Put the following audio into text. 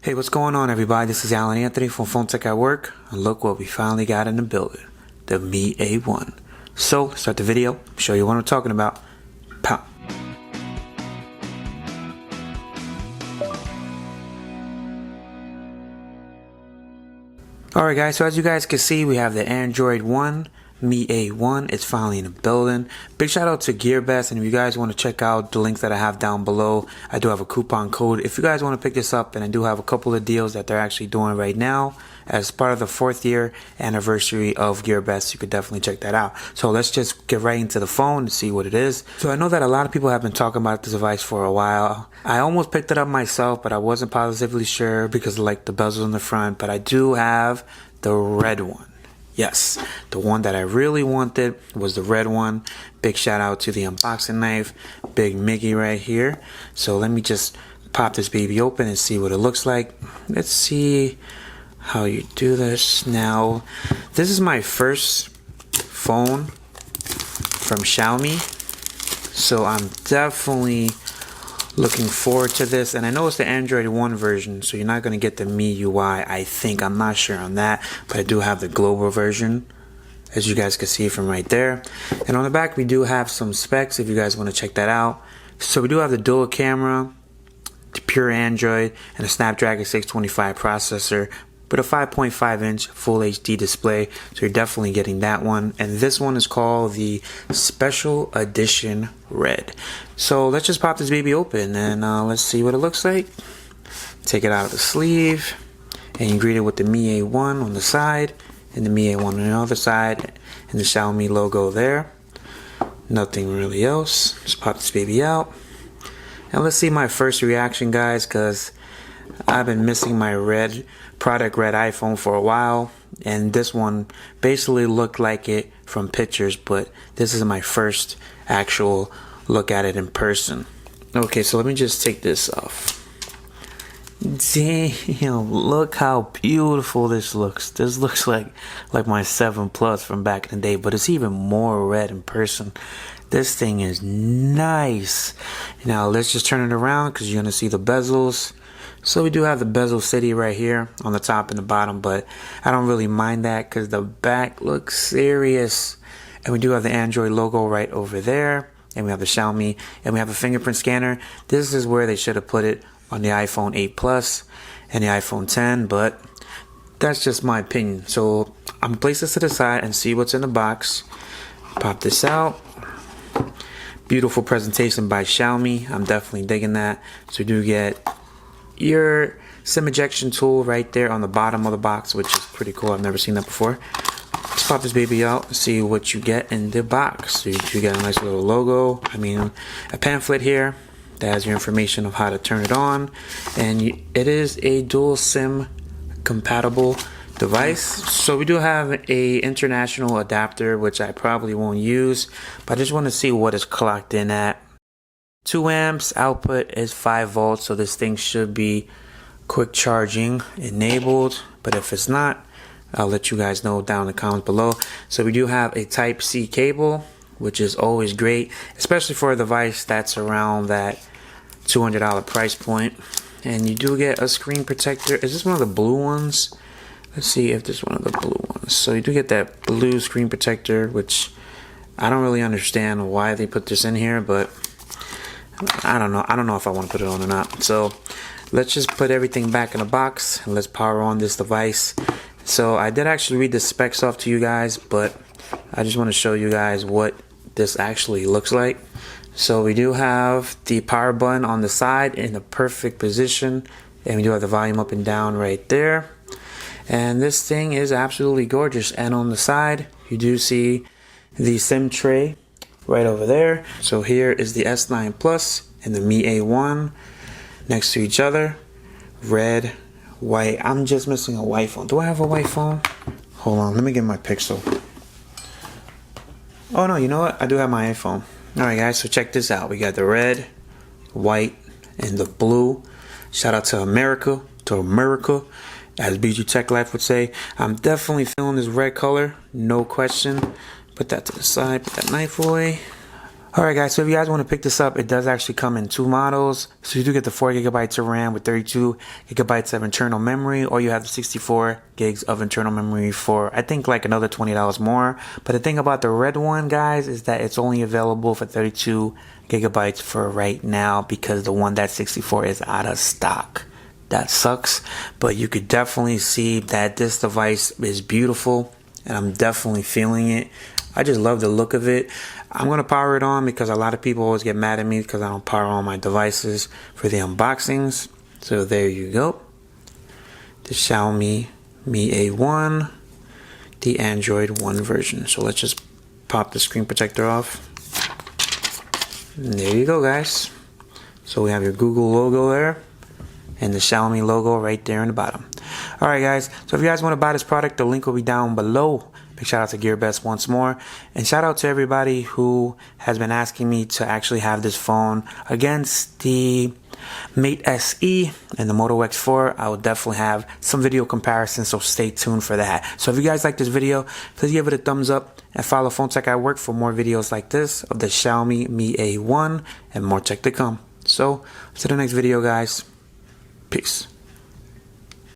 Hey, what's going on, everybody? This is Alan Anthony from Phone Tech at Work, and look what we finally got in the building, the Mi A1. So, let's start the video, show you what I'm talking about. Pow. Alright guys, so as you guys can see, we have the Android One Mi A1. It's finally in the building. Big shout out to GearBest, and if you guys want to check out the links that I have down below, I do have a coupon code if you guys want to pick this up, and I do have a couple of deals that they're actually doing right now as part of the 4th year anniversary of GearBest. You could definitely check that out. So let's just get right into the phone and see what it is. So I know that a lot of people have been talking about this device for a while. I almost picked it up myself, but I wasn't positively sure because of like the bezels in the front, but I do have the red one. Yes, the one that I really wanted was the red one. Big shout out to the unboxing knife, Big Mickey right here. So let me just pop this baby open and see what it looks like. Let's see how you do this. Now, this is my first phone from Xiaomi, so I'm definitely looking forward to this. And I know it's the Android One version, so you're not going to get the MIUI, I think. I'm not sure on that, but I do have the global version, as you guys can see from right there. And on the back, we do have some specs if you guys want to check that out. So we do have the dual camera, the pure Android, and a Snapdragon 625 processor, with a 5.5-inch Full HD display, so you're definitely getting that one. And this one is called the Special Edition Red. So let's just pop this baby open and let's see what it looks like. Take it out of the sleeve, and you greet it with the Mi A1 on the side and the Mi A1 on the other side, and the Xiaomi logo there. Nothing really else. Just pop this baby out, and let's see my first reaction, guys, because I've been missing my red iPhone for a while, and this one basically looked like it from pictures, but this is my first actual look at it in person. Okay, so let me just take this off. Damn, look how beautiful this looks. This looks like my 7 Plus from back in the day, but it's even more red in person. This thing is nice. Now let's just turn it around because you're gonna see the bezels. So we do have the bezel city right here on the top and the bottom, but I don't really mind that because the back looks serious. And we do have the Android logo right over there, and we have the Xiaomi, and we have a fingerprint scanner. This is where they should have put it on the iPhone 8 Plus and the iPhone 10, but that's just my opinion. So I'm gonna place this to the side and see what's in the box. Pop this out. Beautiful presentation by Xiaomi. I'm definitely digging that. So you do get your SIM ejection tool right there on the bottom of the box, which is pretty cool. I've never seen that before. Let's pop this baby out and see what you get in the box. So you get a nice little logo, a pamphlet here that has your information of how to turn it on, and it is a dual SIM compatible device. So we do have a international adapter, which I probably won't use, but I just want to see what it's clocked in at. 2 amps, output is 5 volts, so this thing should be quick charging enabled, but if it's not, I'll let you guys know down in the comments below. So we do have a Type-C cable, which is always great, especially for a device that's around that $200 price point. And you do get a screen protector. Is this one of the blue ones? Let's see if this is one of the blue ones. So you do get that blue screen protector, which I don't really understand why they put this in here, but I don't know if I want to put it on or not. So let's just put everything back in the box and let's power on this device. So I did actually read the specs off to you guys, but I just want to show you guys what this actually looks like. So we do have the power button on the side in the perfect position, and we do have the volume up and down right there. And this thing is absolutely gorgeous. And on the side, you do see the SIM tray right over there. So here is the S9 Plus and the Mi A1 next to each other. Red, white. I'm just missing a white phone. Do I have a white phone? Hold on, let me get my Pixel. Oh no, you know what? I do have my iPhone. Alright guys, so check this out. We got the red, white, and the blue. Shout out to America, as BG Tech Life would say. I'm definitely feeling this red color, no question. Put that to the side, put that knife away. Alright guys, so if you guys want to pick this up, it does actually come in two models. So you do get the 4 gigabytes of RAM with 32 gigabytes of internal memory, or you have the 64 gigs of internal memory for, I think, like another $20 more. But the thing about the red one, guys, is that it's only available for 32 gigabytes for right now, because the one that's 64 is out of stock. That sucks, but you could definitely see that this device is beautiful, and I'm definitely feeling it. I just love the look of it. I'm going to power it on because a lot of people always get mad at me because I don't power on my devices for the unboxings. So there you go. The Xiaomi Mi A1, the Android One version. So let's just pop the screen protector off. And there you go, guys. So we have your Google logo there and the Xiaomi logo right there in the bottom. Alright guys, so if you guys want to buy this product, the link will be down below. Big shout out to GearBest once more, and shout out to everybody who has been asking me to actually have this phone against the Mate SE and the Moto X4. I will definitely have some video comparisons, so stay tuned for that. So if you guys like this video, please give it a thumbs up and follow Phone Tech at Work for more videos like this of the Xiaomi Mi A1 and more tech to come. So to the next video, guys. Peace.